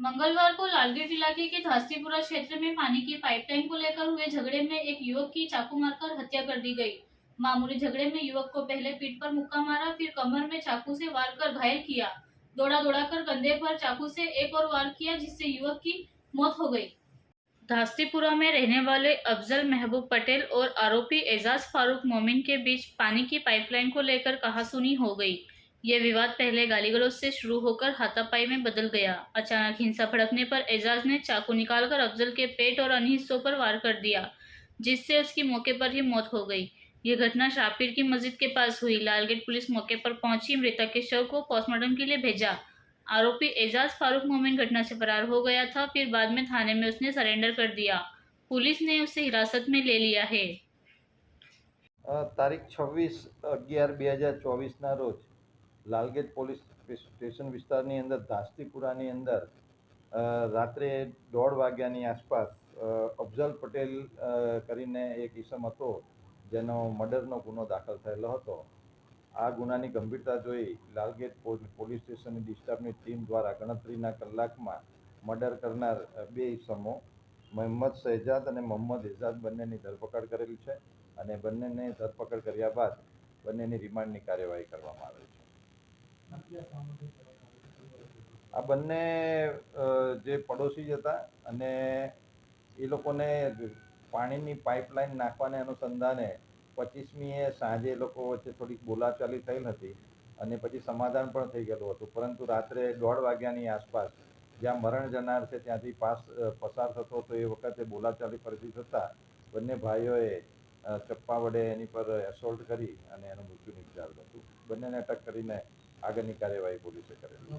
मंगलवार को लालगेट इलाके के धास्तीपुरा क्षेत्र में पानी की पाइपलाइन को लेकर हुए झगड़े में एक युवक की चाकू मारकर हत्या कर दी गई। मामूली झगड़े में युवक को पहले पीठ पर मुक्का मारा, फिर कमर में चाकू से वार कर घायल किया। दौड़ा दौड़ा कर कंधे पर चाकू से एक और वार किया, जिससे युवक की मौत हो गई। धास्तीपुरा में रहने वाले अफजल महबूब पटेल और आरोपी एजाज फारूक मोमिन के बीच पानी की पाइपलाइन को लेकर कहासुनी हो गई। ये विवाद पहले गाली-गलौज से शुरू होकर हाथापाई में बदल गया। अचानक हिंसा भड़कने पर एजाज ने चाकू निकालकर अफजल के पेट और अन्य हिस्सों पर वार कर दिया, जिससे उसकी मौके पर ही मौत हो गई। ये घटना शाहपीर की मस्जिद के पास हुई। लालगेट पुलिस मौके पर पहुंची, मृतक के शव को पोस्टमार्टम के लिए भेजा। आरोपी एजाज फारूक मोमिन घटना से फरार हो गया था, फिर बाद में थाने में उसने सरेंडर कर दिया। पुलिस ने उसे हिरासत में ले लिया है। તારીખ 26/11/2024 રોજ લાલગેટ પોલીસ સ્ટેશન વિસ્તારની અંદર ધાસ્તીપુરાની અંદર રાત્રે 1:30 વાગ્યાની આસપાસ અફઝલ પટેલ કરીને એક ઈસમ હતો જેનો મર્ડરનો ગુનો દાખલ થયેલો હતો। આ ગુનાની ગંભીરતા જોઈ લાલગેટ પોલીસ સ્ટેશનની ડિસ્ટાફની ટીમ દ્વારા ગણતરીના કલાકમાં મર્ડર કરનાર બે ઈસમો મોહમ્મદ શહેજાદ અને મોહમ્મદ એજાજ બંનેની ધરપકડ કરેલી છે અને બંનેને ધરપકડ કર્યા બાદ બંનેની રિમાન્ડની કાર્યવાહી કરવામાં આવેલ છે। આ બંને જે પડોશી જ હતા અને એ લોકોને પાણીની પાઇપલાઇન નાખવાને અનુસંધાને 25મીએ સાંજે એ લોકો વચ્ચે થોડીક બોલાચાલી થયેલ હતી અને પછી સમાધાન પણ થઈ ગયેલું હતું, પરંતુ રાત્રે 1:30 વાગ્યાની આસપાસ જ્યાં મરણ જનાર છે ત્યાંથી પસાર થતો હતો એ વખતે બોલાચાલી ફરીથી થતાં બંને ભાઈઓએ ચપ્પા વડે એની પર એસોલ્ટ કરી અને એનું મૃત્યુ નિપજાવેલું હતું। બંનેને અટક કરીને આગળની કાર્યવાહી પોલીસે કરેલી।